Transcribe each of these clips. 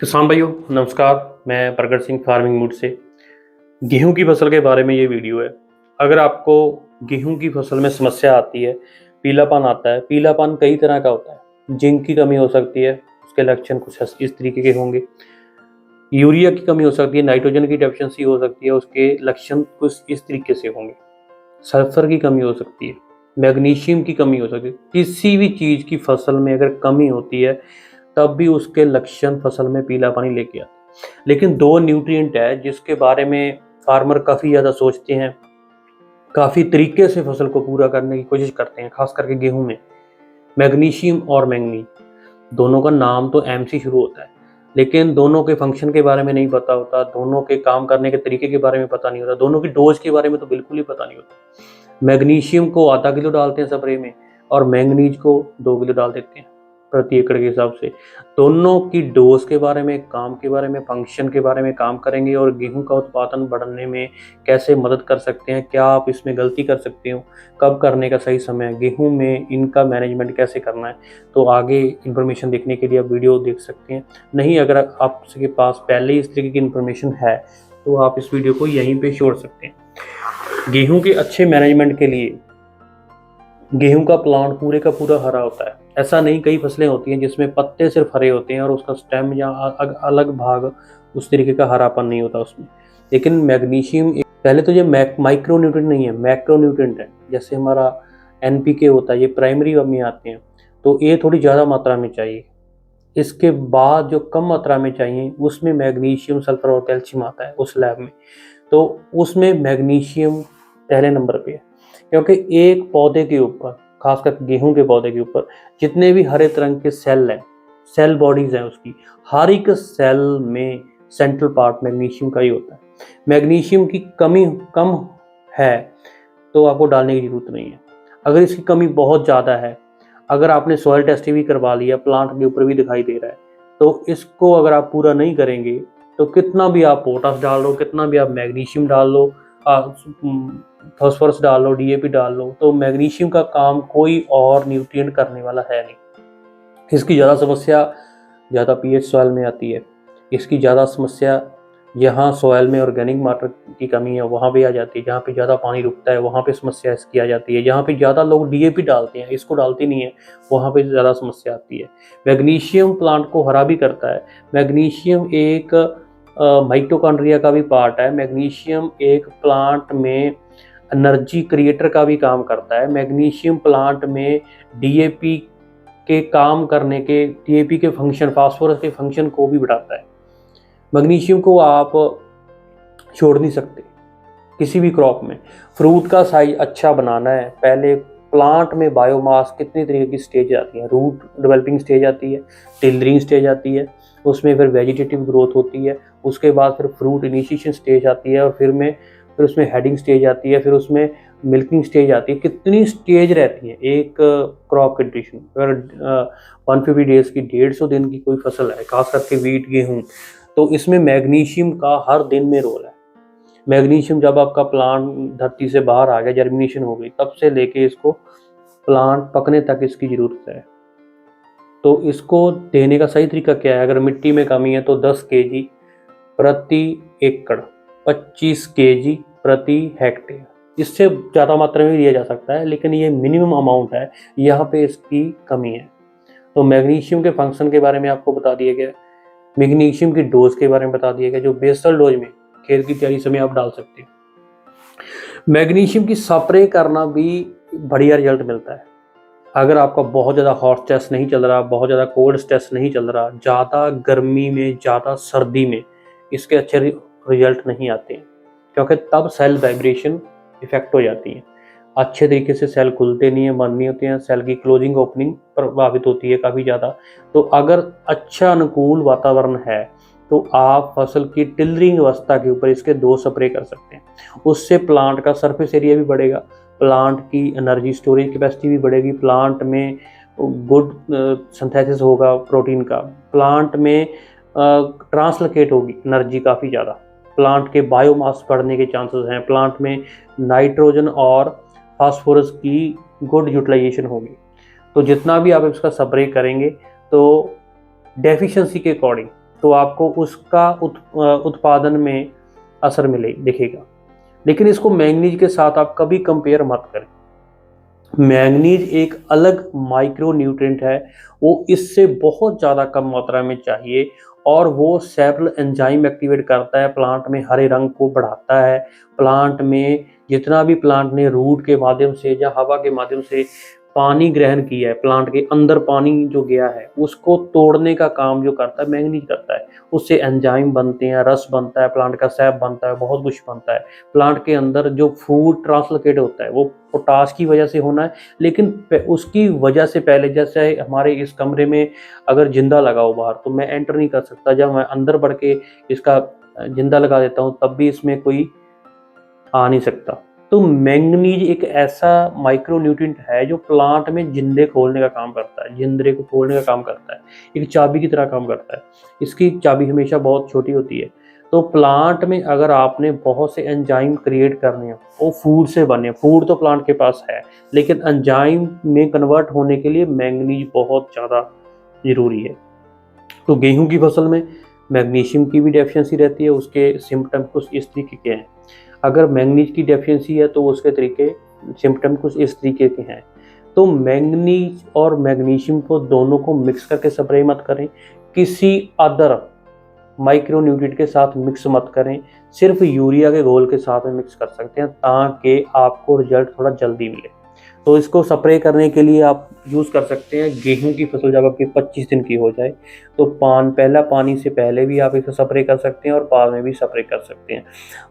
किसान भाइयों नमस्कार। मैं प्रगट सिंह फार्मिंग मूड से गेहूं की फसल के बारे में ये वीडियो है। अगर आपको गेहूं की फसल में समस्या आती है, पीलापन आता है, पीलापन कई तरह का होता है। जिंक की कमी हो सकती है, उसके लक्षण कुछ इस तरीके के होंगे। यूरिया की कमी हो सकती है, नाइट्रोजन की डेफिशिएंसी हो सकती है, उसके लक्षण कुछ इस तरीके से होंगे। सल्फर की कमी हो सकती है, मैग्नीशियम की कमी हो सकती है। किसी भी चीज़ की फसल में अगर कमी होती है तब भी उसके लक्षण फसल में पीला पानी लेके आते हैं। लेकिन दो न्यूट्रिएंट है जिसके बारे में फार्मर काफ़ी ज़्यादा सोचते हैं, काफ़ी तरीके से फसल को पूरा करने की कोशिश करते हैं, खास करके गेहूं में। मैग्नीशियम और मैंगनीज, दोनों का नाम तो एम से शुरू होता है, लेकिन दोनों के फंक्शन के बारे में नहीं पता होता, दोनों के काम करने के तरीके के बारे में पता नहीं होता, दोनों की डोज के बारे में तो बिल्कुल ही पता नहीं होता। मैग्नीशियम को आधा किलो डालते हैं स्प्रे में और मैंगनीज को 2 किलो डाल देते हैं प्रति एकड़ के हिसाब से। दोनों की डोज के बारे में, काम के बारे में, फंक्शन के बारे में काम करेंगे और गेहूं का उत्पादन बढ़ाने में कैसे मदद कर सकते हैं, क्या आप इसमें गलती कर सकते हो, कब करने का सही समय है, गेहूं में इनका मैनेजमेंट कैसे करना है। तो आगे इन्फॉर्मेशन देखने के लिए आप वीडियो देख सकते हैं। नहीं, अगर आपके पास पहले ही इस तरीके की इन्फॉर्मेशन है तो आप इस वीडियो को यहीं पे छोड़ सकते हैं। गेहूं के अच्छे मैनेजमेंट के लिए गेहूं का प्लांट पूरे का पूरा हरा होता है। ऐसा नहीं, कई फसलें होती हैं जिसमें पत्ते सिर्फ हरे होते हैं और उसका स्टेम या अलग भाग उस तरीके का हरापन नहीं होता उसमें। लेकिन मैग्नीशियम पहले तो ये माइक्रो न्यूट्रिएंट नहीं है, मैक्रो न्यूट्रिएंट है। जैसे हमारा एनपीके होता है, ये प्राइमरी में आते हैं, तो ये थोड़ी ज़्यादा मात्रा में चाहिए। इसके बाद जो कम मात्रा में चाहिए उसमें मैग्नीशियम, सल्फर और कैल्शियम आता है उस लैब में। तो उसमें मैग्नीशियम पहले नंबर पे है, क्योंकि एक पौधे के ऊपर, खासकर गेहूं के पौधे के ऊपर जितने भी हरे रंग के सेल हैं, सेल बॉडीज हैं, उसकी हर एक सेल में सेंट्रल पार्ट मैग्नीशियम का ही होता है। मैग्नीशियम की कमी कम है तो आपको डालने की जरूरत नहीं है। अगर इसकी कमी बहुत ज़्यादा है, अगर आपने सॉइल टेस्ट भी करवा लिया, प्लांट के ऊपर भी दिखाई दे रहा है, तो इसको अगर आप पूरा नहीं करेंगे तो कितना भी आप पोटास डाल लो, कितना भी आप मैग्नीशियम डाल लो, फॉस्फोरस डाल लो, डीएपी डाल लो, तो मैग्नीशियम का काम कोई और न्यूट्रिएंट करने वाला है नहीं। इसकी ज़्यादा समस्या ज़्यादा पीएच सॉइल में आती है। इसकी ज़्यादा समस्या यहाँ सॉइल में ऑर्गेनिक मैटर की कमी है वहाँ पे आ जाती है। जहाँ पे ज़्यादा पानी रुकता है वहाँ पे समस्या इसकी आ जाती है। जहाँ पे ज़्यादा लोग डीएपी डालते हैं, इसको डालते नहीं है, वहाँ पे ज़्यादा समस्या आती है। मैग्नीशियम प्लांट को हरा भी करता है। मैग्नीशियम एक माइटोकॉन्ड्रिया का भी पार्ट है। मैग्नीशियम एक प्लांट में एनर्जी क्रिएटर का भी काम करता है। मैग्नीशियम प्लांट में डीएपी के काम करने के, डीएपी के फंक्शन, फास्फोरस के फंक्शन को भी बढ़ाता है। मैग्नीशियम को आप छोड़ नहीं सकते किसी भी क्रॉप में। फ्रूट का साइज अच्छा बनाना है, पहले प्लांट में बायोमास कितनी तरीके की स्टेज आती है। रूट डेवलपिंग स्टेज आती है, टिलरिंग स्टेज आती है, उसमें फिर वेजिटेटिव ग्रोथ होती है, उसके बाद फिर फ्रूट इनिशिएशन स्टेज आती है, और फिर उसमें हेडिंग स्टेज आती है, फिर उसमें मिल्किंग स्टेज आती है। कितनी स्टेज रहती है एक क्रॉप की ड्यूरेशन। अगर 150 डेज की, 150 दिन की कोई फसल है, खास करके वीट, गेहूँ, तो इसमें मैग्नीशियम का हर दिन में रोल है। मैग्नीशियम जब आपका प्लांट धरती से बाहर आ गया, जर्मिनेशन हो गई, तब से लेके इसको प्लांट पकने तक इसकी ज़रूरत है। तो इसको देने का सही तरीका क्या है? अगर मिट्टी में कमी है तो 10 kg प्रति एकड़, 25 kg प्रति हेक्टेयर। इससे ज़्यादा मात्रा में दिया जा सकता है, लेकिन ये मिनिमम अमाउंट है, यहाँ पे इसकी कमी है। तो मैग्नीशियम के फंक्शन के बारे में आपको बता दिया गया, मैग्नीशियम की डोज के बारे में बता दिया गया, जो बेसल डोज में खेत की तैयारी समय आप डाल सकते हैं। मैग्नीशियम की स्प्रे करना भी बढ़िया रिजल्ट मिलता है। अगर आपका बहुत ज़्यादा हॉट स्ट्रेस नहीं चल रहा, बहुत ज़्यादा कोल्ड स्ट्रेस नहीं चल रहा, ज़्यादा गर्मी में, ज़्यादा सर्दी में इसके अच्छे रिजल्ट नहीं आते हैं, क्योंकि तब सेल वाइब्रेशन इफेक्ट हो जाती है, अच्छे तरीके से सेल खुलते नहीं है, बंद नहीं होते हैं, सेल की क्लोजिंग ओपनिंग प्रभावित होती है काफ़ी ज़्यादा। तो अगर अच्छा अनुकूल वातावरण है तो आप फसल की टिलरिंग अवस्था के ऊपर इसके 2 स्प्रे कर सकते हैं। उससे प्लांट का सरफेस एरिया भी बढ़ेगा, प्लांट की एनर्जी स्टोरेज कैपेसिटी भी बढ़ेगी, प्लांट में गुड सिंथेसिस होगा प्रोटीन का, प्लांट में ट्रांसलोकेट होगी एनर्जी काफ़ी ज़्यादा, प्लांट के बायोमास बढ़ने के चांसेस हैं, प्लांट में नाइट्रोजन और फास्फोरस की गुड यूटिलाइजेशन होगी। तो जितना भी आप इसका स्प्रे करेंगे तो डेफिशिएंसी के अकॉर्डिंग तो आपको उसका उत्पादन में असर दिखेगा। लेकिन इसको मैंगनीज के साथ आप कभी कंपेयर मत करें। मैंगनीज एक अलग माइक्रो न्यूट्रिएंट है, वो इससे बहुत ज़्यादा कम मात्रा में चाहिए, और वो सेवरल एंजाइम एक्टिवेट करता है, प्लांट में हरे रंग को बढ़ाता है। प्लांट में जितना भी प्लांट ने रूट के माध्यम से या हवा के माध्यम से पानी ग्रहण किया है, प्लांट के अंदर पानी जो गया है उसको तोड़ने का काम जो करता है मैंगनीज करता है। उससे एंजाइम बनते हैं, रस बनता है, प्लांट का सैप बनता है, बहुत कुछ बनता है। प्लांट के अंदर जो फूड ट्रांसलोकेट होता है वो पोटाश की वजह से होना है, लेकिन उसकी वजह से पहले, जैसे हमारे इस कमरे में अगर जिंदा लगा हो बाहर, तो मैं एंटर नहीं कर सकता। जब मैं अंदर बढ़ के इसका जिंदा लगा देता हूँ तब भी इसमें कोई आ नहीं सकता। तो मैंगनीज एक ऐसा माइक्रो न्यूट्रिएंट है जो प्लांट में जिंदे खोलने का काम करता है, जिंदरे को खोलने का काम करता है, एक चाबी की तरह काम करता है। इसकी चाबी हमेशा बहुत छोटी होती है। तो प्लांट में अगर आपने बहुत से एंजाइम क्रिएट करने हैं, वो फूड से बने, फूड तो प्लांट के पास है, लेकिन एंजाइम में कन्वर्ट होने के लिए मैंगनीज बहुत ज़्यादा ज़रूरी है। तो गेहूं की फसल में मैग्नीशियम की भी डेफिशिएंसी रहती है। उसके सिम्टम कुछ इस तरीके के हैं। अगर मैंगनीज की डेफिशिएंसी है तो उसके सिम्टम कुछ इस तरीके के हैं। तो मैंगनीज और मैग्नीशियम को दोनों को मिक्स करके स्प्रे मत करें, किसी अदर माइक्रो न्यूट्रिएंट के साथ मिक्स मत करें, सिर्फ यूरिया के घोल के साथ में मिक्स कर सकते हैं ताकि आपको रिजल्ट थोड़ा जल्दी मिले। तो इसको स्प्रे करने के लिए आप यूज़ कर सकते हैं गेहूं की फसल जब आपकी 25 दिन की हो जाए, तो पहला पानी से पहले भी आप इसको स्प्रे कर सकते हैं और बाद में भी स्प्रे कर सकते हैं।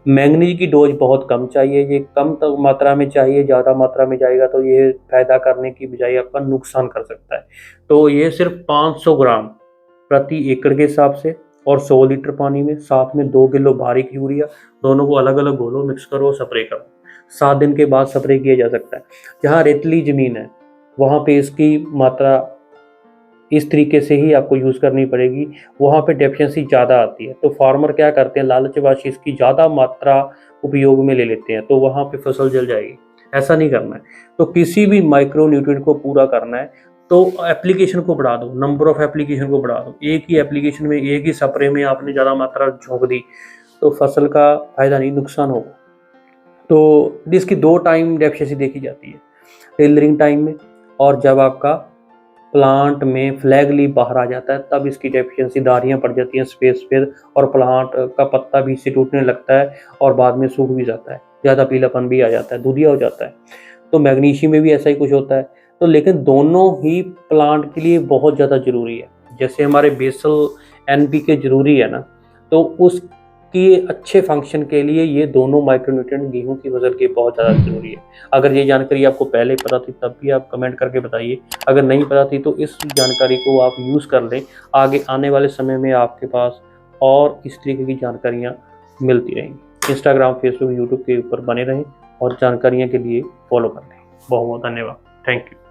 मैंगनीज की डोज बहुत कम चाहिए, ये कम मात्रा में चाहिए। ज़्यादा मात्रा में जाएगा तो ये फायदा करने की बजाय आपका नुकसान कर सकता है। तो ये सिर्फ 500 ग्राम प्रति एकड़ के हिसाब से और 100 लीटर पानी में, साथ में 2 किलो बारीक यूरिया, दोनों को अलग अलग घोलो, मिक्स करो, स्प्रे करो। 7 दिन के बाद स्प्रे किया जा सकता है। जहाँ रेतली ज़मीन है वहाँ पे इसकी मात्रा इस तरीके से ही आपको यूज़ करनी पड़ेगी, वहाँ पे डेफिशिएंसी ज़्यादा आती है। तो फार्मर क्या करते हैं, लालचवश इसकी ज़्यादा मात्रा उपयोग में ले लेते हैं, तो वहाँ पे फसल जल जाएगी। ऐसा नहीं करना है। तो किसी भी माइक्रो न्यूट्रिएंट को पूरा करना है तो एप्लीकेशन को बढ़ा दो, नंबर ऑफ एप्लीकेशन को बढ़ा दो। एक ही एप्लीकेशन में, एक ही स्प्रे में आपने ज़्यादा मात्रा झोंक दी तो फसल का फायदा नहीं, नुकसान होगा। तो इसकी 2 टाइम डेफिशिएंसी देखी जाती है, टेलरिंग टाइम में और जब आपका प्लांट में फ्लैग लीफ बाहर आ जाता है तब इसकी डेफिशिएंसी, दारियाँ पड़ जाती हैं स्पेस पे और प्लांट का पत्ता भी इससे टूटने लगता है और बाद में सूख भी जाता है, ज़्यादा पीलापन भी आ जाता है, दूधिया हो जाता है। तो मैग्नीशियम में भी ऐसा ही कुछ होता है। तो लेकिन दोनों ही प्लांट के लिए बहुत ज़्यादा ज़रूरी है। जैसे हमारे बेसल NPK ज़रूरी है ना, तो उसके अच्छे फंक्शन के लिए ये दोनों माइक्रोन्यूट्रिएंट गेहूं की फसल के बहुत ज़्यादा ज़रूरी है। अगर ये जानकारी आपको पहले पता थी तब भी आप कमेंट करके बताइए, अगर नहीं पता थी तो इस जानकारी को आप यूज़ कर लें। आगे आने वाले समय में आपके पास और इस तरीके की जानकारियाँ मिलती रहेंगी। इंस्टाग्राम, फेसबुक, यूट्यूब के ऊपर बने रहें और जानकारियों के लिए फॉलो कर लें। बहुत बहुत धन्यवाद। Thank you.